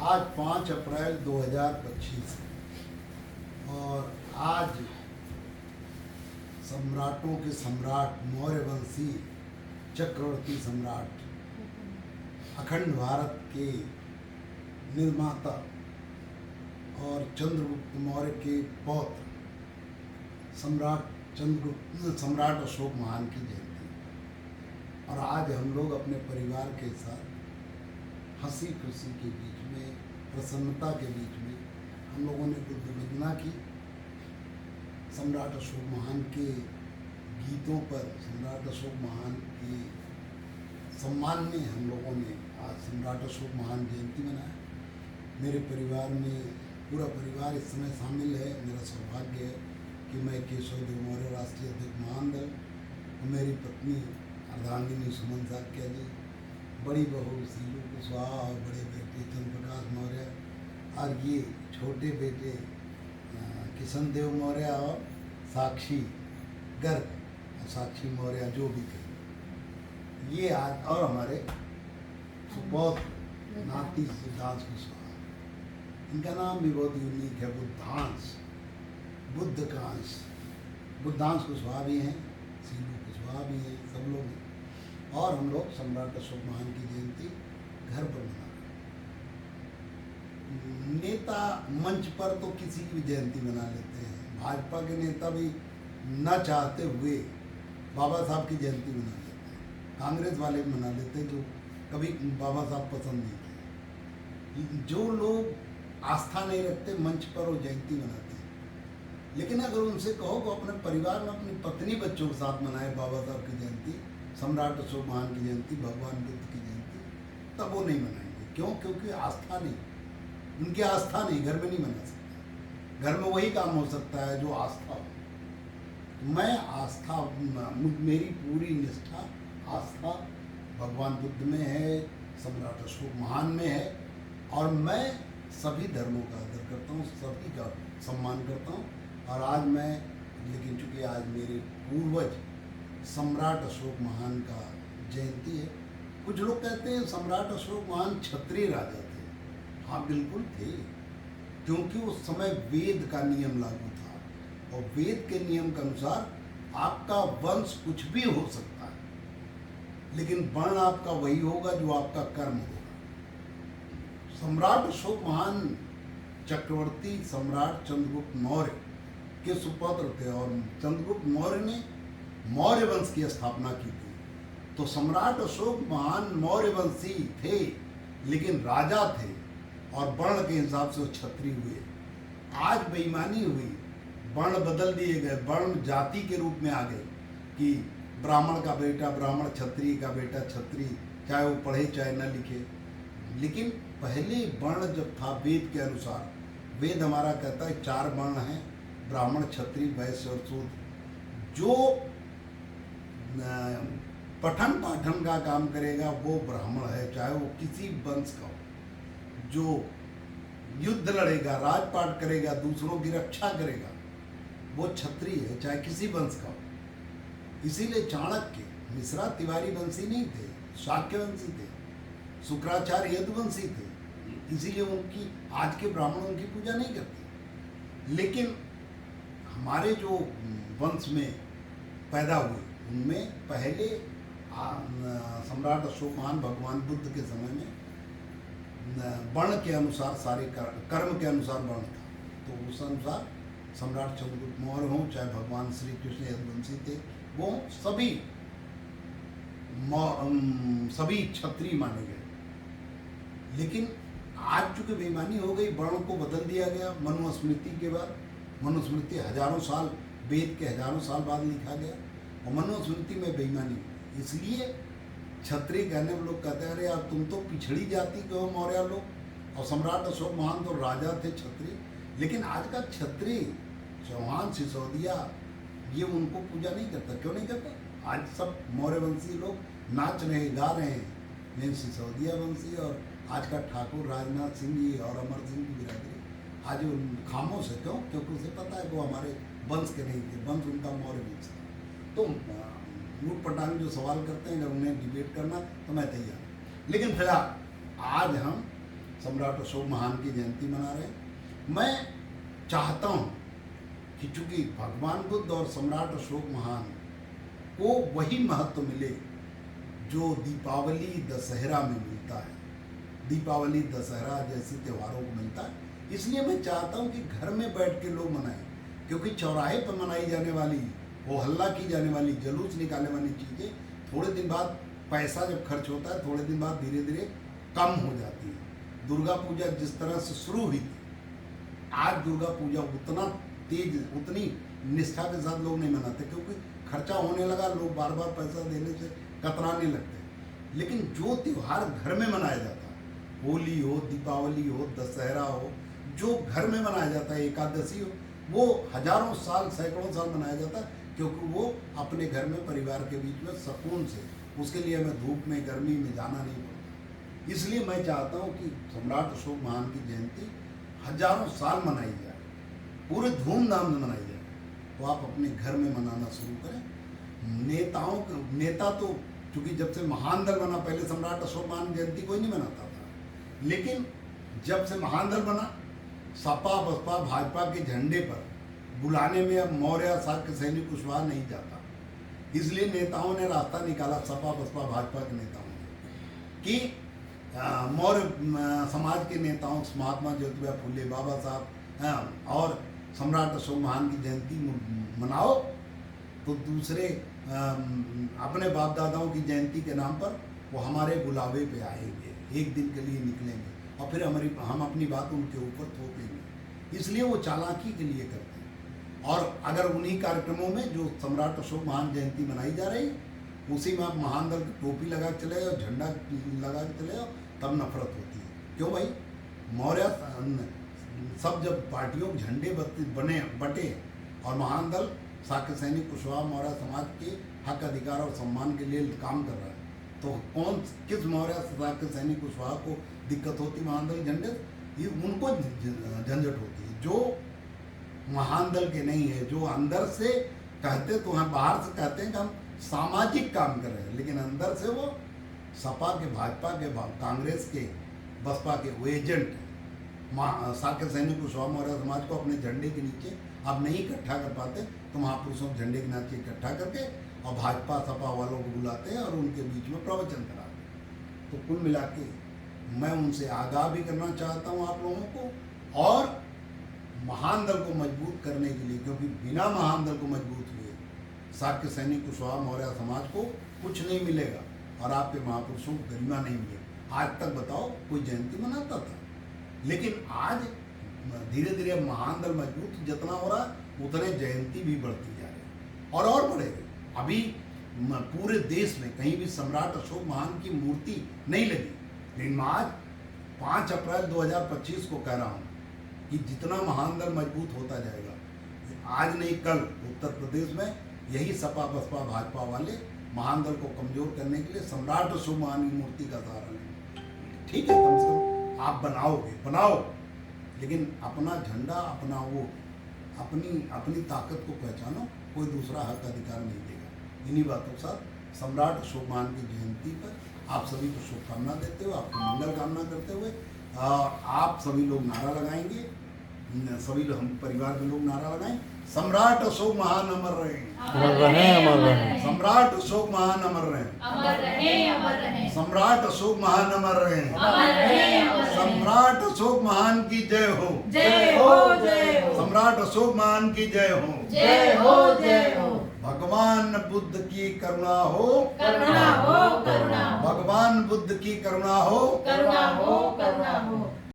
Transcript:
आज 5 अप्रैल 2025 और आज सम्राटों के सम्राट मौर्य वंशी चक्रवर्ती सम्राट अखंड भारत के निर्माता और चंद्रगुप्त मौर्य के पौत्र सम्राट अशोक महान की जयंती। और आज हम लोग अपने परिवार के साथ हंसी खुशी के बीच में, प्रसन्नता के बीच में हम लोगों ने बुद्ध वंदना की। सम्राट अशोक महान के गीतों पर, सम्राट अशोक महान के सम्मान में हम लोगों ने आज सम्राट अशोक महान जयंती मनाया। मेरे परिवार में पूरा परिवार इस समय शामिल है। मेरा सौभाग्य है कि मैं केशव देव मौर्य राष्ट्रीय अध्यक्ष महामंडल और मेरी पत्नी अर्धांगिनी सुमन साक्या जी, बड़ी बहू सीलू कुशवाहा और बड़े बेटे चंद्र प्रकाश मौर्य और ये छोटे बेटे किशन देव मौर्य और साक्षी गर्ग और साक्षी मौर्य जो भी कहें, ये आज और हमारे सुपौत्र नाती सिद्धांश कुशवाहा, इनका नाम भी बहुत यूनिक है, बुद्धांश, बुद्ध का अंश। बुद्धांश कुशवाहा भी हैं, सीलू कुशवाहा भी हैं, सब लोग हैं। और हम लोग सम्राट अशोक महान की जयंती घर पर मना रहे हैं। नेता मंच पर तो किसी की भी जयंती मना लेते हैं। भाजपा के नेता भी न चाहते हुए बाबा साहब की जयंती मना लेते हैं। कांग्रेस वाले भी मना लेते हैं जो कभी बाबा साहब पसंद नहीं थे। जो लोग आस्था नहीं रखते मंच पर वो जयंती मनाते हैं। लेकिन अगर उनसे कहो कि अपने परिवार में अपनी पत्नी बच्चों के साथ मनाए बाबा साहब की जयंती, सम्राट अशोक महान की जयंती, भगवान बुद्ध की जयंती, तब वो नहीं मनाएंगे। क्यों? क्योंकि आस्था नहीं, उनकी आस्था नहीं, घर में नहीं मना सकते। घर में वही काम हो सकता है जो आस्था हो। मैं आस्था, मेरी पूरी निष्ठा, आस्था भगवान बुद्ध में है, सम्राट अशोक महान में है। और मैं सभी धर्मों का आदर करता हूँ, सभी का सम्मान करता हूँ। और आज मैं, लेकिन चूँकि आज मेरे पूर्वज सम्राट अशोक महान का जयंती है, कुछ लोग कहते हैं सम्राट अशोक महान क्षत्रिय राजा थे। हाँ, बिल्कुल थे, क्योंकि उस समय वेद का नियम लागू था और वेद के नियम के अनुसार आपका वंश कुछ भी हो सकता है, लेकिन वर्ण आपका वही होगा जो आपका कर्म होगा। सम्राट अशोक महान चक्रवर्ती सम्राट चंद्रगुप्त मौर्य के सुपुत्र थे और चंद्रगुप्त मौर्य ने मौर्य वंश की स्थापना की थी। तो सम्राट अशोक महान मौर्य वंशी थे, लेकिन राजा थे और वर्ण के हिसाब से वो क्षत्रिय हुए। आज बेईमानी हुई, वर्ण बदल दिए गए, वर्ण जाति के रूप में आ गए कि ब्राह्मण का बेटा ब्राह्मण, क्षत्रिय का बेटा क्षत्रिय, चाहे वो पढ़े चाहे न लिखे। लेकिन पहले वर्ण जब था वेद के अनुसार, वेद हमारा कहता है 4 वर्ण हैं, ब्राह्मण, क्षत्रिय, वैश्य और शूद्र। जो पठन पाठन का काम करेगा वो ब्राह्मण है, चाहे वो किसी वंश का हो। जो युद्ध लड़ेगा, राजपाट करेगा, दूसरों की रक्षा करेगा, वो क्षत्रिय है, चाहे किसी वंश का हो। इसीलिए चाणक्य मिश्रा तिवारी वंशी नहीं थे, शाक्य वंशी थे, शुक्राचार्य यदुवंशी थे। इसीलिए उनकी, आज के ब्राह्मण उनकी पूजा नहीं करते। लेकिन हमारे जो वंश में पैदा हुए, उनमें पहले सम्राट अशोक महान भगवान बुद्ध के समय में वर्ण के अनुसार, सारे कर्म के अनुसार वर्ण था। तो उस अनुसार सम्राट चंद्रगुप्त मौर्य हों, चाहे भगवान श्री कृष्ण यदुवंशी थे, वो सभी क्षत्रिय माने गए। लेकिन आज चूंकि बेईमानी हो गई, वर्ण को बदल दिया गया मनुस्मृति के बाद। मनुस्मृति हजारों साल, वेद के हजारों साल बाद लिखा गया और मनुस्मृति में बेईमानी, इसलिए क्षत्रिय कहने में लोग कहते हैं अरे यार तुम तो पिछड़ी जाति के हो मौर्य लोग। और सम्राट अशोक महान तो राजा थे क्षत्रिय। लेकिन आज का क्षत्रिय, चौहान, सिसोदिया, ये उनको पूजा नहीं करता। क्यों नहीं करता? आज सब मौर्य वंशी लोग नाच रहे, गा रहे हैं। लेकिन सिसोदिया वंशी और आज का ठाकुर राजनाथ सिंह जी और अमर सिंह की बिरादरी आज खामोश है। क्यों? क्योंकि उसे पता है वो हमारे वंश के नहीं थे, वंश उनका मौर्य वंश था। तो ऊट पटांग जो सवाल करते हैं, अगर उन्हें डिबेट करना तो मैं तैयार। लेकिन फिलहाल आज हम सम्राट अशोक महान की जयंती मना रहे हैं। मैं चाहता हूँ कि चूंकि भगवान बुद्ध और सम्राट अशोक महान को वही महत्व मिले जो दीपावली दशहरा में मिलता है, दीपावली दशहरा जैसे त्योहारों को मिलता है। इसलिए मैं चाहता हूँ कि घर में बैठ के लोग मनाएं, क्योंकि चौराहे पर मनाई जाने वाली, हो हल्ला की जाने वाली, जुलूस निकालने वाली चीज़ें थोड़े दिन बाद, पैसा जब खर्च होता है थोड़े दिन बाद धीरे धीरे कम हो जाती है। दुर्गा पूजा जिस तरह से शुरू हुई थी, आज दुर्गा पूजा उतना तेज, उतनी निष्ठा के साथ लोग नहीं मनाते, क्योंकि खर्चा होने लगा, लोग बार बार पैसा देने से कतराने लगते। लेकिन जो त्यौहार घर में मनाया जाता है, होली हो, दीपावली हो, दशहरा हो, जो घर में मनाया जाता है, एकादशी हो, वो हजारों साल, सैकड़ों साल मनाया जाता है, क्योंकि वो अपने घर में परिवार के बीच में सुकून से, उसके लिए हमें धूप में, गर्मी में जाना नहीं पड़ता। इसलिए मैं चाहता हूँ कि सम्राट अशोक महान की जयंती हजारों साल मनाई जाए, पूरे धूमधाम से मनाई जाए। तो आप अपने घर में मनाना शुरू करें। नेता तो चूंकि जब से महान दल बना, पहले सम्राट अशोक महान जयंती कोई नहीं मनाता था, लेकिन जब से महान दल बना, सपा बसपा भाजपा के झंडे पर बुलाने में अब मौर्य शाक्य सैनिक कुशवाहा नहीं जाता। इसलिए नेताओं ने रास्ता निकाला, सपा बसपा भाजपा के नेताओं ने, कि मौर्य समाज के नेताओं, महात्मा ज्योतिबा फुले, बाबा साहब और सम्राट अशोक महान की जयंती मनाओ, तो दूसरे अपने बाप दादाओं की जयंती के नाम पर वो हमारे बुलावे पे आएंगे, एक दिन के लिए निकलेंगे और फिर हम अपनी बात उनके ऊपर थोपेंगे। इसलिए वो चालाकी के लिए करते हैं। और अगर उन्हीं कार्यक्रमों में जो सम्राट अशोक महान जयंती मनाई जा रही है, उसी में आप महान दल की टोपी लगा के चले जाओ, झंडा लगा के चले जाओ, तब नफरत होती है। क्यों भाई? मौर्य सब जब पार्टियों के झंडे बटे और महान दल शाक्य सैनिक कुशवाहा मौर्य समाज के हक, अधिकार और सम्मान के लिए काम कर रहा है, तो किस मौर्य शाक्य सैनिक कुशवाहा को दिक्कत होती महान दल झंडे? ये उनको झंझट होती है जो महान दल के नहीं है, जो अंदर से कहते तो हम बाहर से कहते हैं कि हम सामाजिक काम कर रहे हैं, लेकिन अंदर से वो सपा के, भाजपा के, कांग्रेस के, बसपा के वो एजेंट हैं। शाक्य सैनिक कुशवाहा मौर्य समाज को अपने झंडे के नीचे अब नहीं इकट्ठा कर पाते, तो महापुरुषों के झंडे के नीचे इकट्ठा करके और भाजपा सपा वालों को बुलाते हैं और उनके बीच में प्रवचन कराते हैं। तो कुल मिला के मैं उनसे आगाह भी करना चाहता हूँ आप लोगों को, और महान दल को मजबूत करने के लिए, क्योंकि बिना महान दल को मजबूत हुए शाक्य सैनिक कुशवाहा मौर्य समाज को कुछ नहीं मिलेगा और आपके महापुरुषों को गरिमा नहीं मिलेगी। आज तक बताओ कोई जयंती मनाता था, लेकिन आज धीरे धीरे महान दल मजबूत जितना हो रहा है उतने जयंती भी बढ़ती जा रही है और बढ़ेगी। अभी पूरे देश में कहीं भी सम्राट अशोक महान की मूर्ति नहीं लगी, लेकिन आज 5 अप्रैल 2025 को कह रहा हूँ कि जितना महान दल मजबूत होता जाएगा, आज नहीं कल उत्तर प्रदेश में यही सपा बसपा भाजपा वाले महान दल को कमजोर करने के लिए सम्राट अशोक महान की मूर्ति का सहारा लेंगे। ठीक है, कम से कम आप बनाओ, लेकिन अपना झंडा, अपना वो, अपनी ताकत को पहचानो, कोई दूसरा हक अधिकार नहीं देगा। इन्हीं बातों के साथ सम्राट अशोक महान की जयंती पर आप सभी को शुभकामना देते हुए, आपको मंगल कामना करते हुए, आप सभी लोग नारा लगाएंगे, सभी हम परिवार के लोग नारा लगाएं, सम्राट अशोक महान अमर रहे, अमर रहे। सम्राट अशोक महान अमर रहे, अमर रहे। सम्राट अशोक महान अमर रहे, सम्राट अशोक महान की जय हो, जय हो, जय हो। सम्राट अशोक महान की जय हो, जय हो, जय हो। भगवान बुद्ध की करुणा हो, करुणा हो, करुणा हो। भगवान बुद्ध की करुणा हो, करुणा हो, करुणा हो।